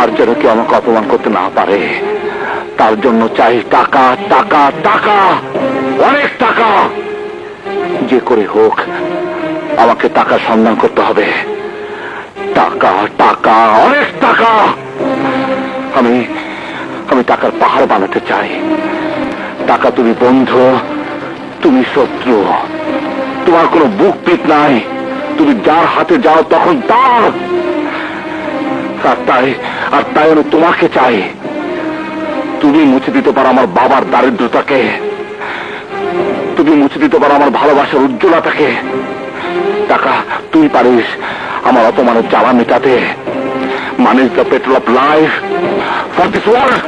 আর যেন কেউ আমাকে অপমান করতে না পারে, তার জন্য চাই টাকা, টাকা, টাকা, অনেক টাকা। যে করে হোক আমাকে টাকা সন্ধান করতে হবে। টাকা, টাকা, অনেক টাকা। আমি আমি টাকার পাহাড় বানাতে চাই। টাকা তুমি বন্ধু, তুমি শত্রু, তোমার কোনো বুক পিট নাই। তুমি যার হাতে যাও তখন তার। আর তাই আমি তোমাকে চাই। তুমি মুছে দিতে পারো আমার বাবার দারিদ্রতাকে, তুমি মুছে দিতে পারো আমার ভালোবাসার উজ্জ্বলতাকে। টাকা, তুই পারিস আমার অপমানের জ্বালা মেটাতে। Money is the petrol of life for this world.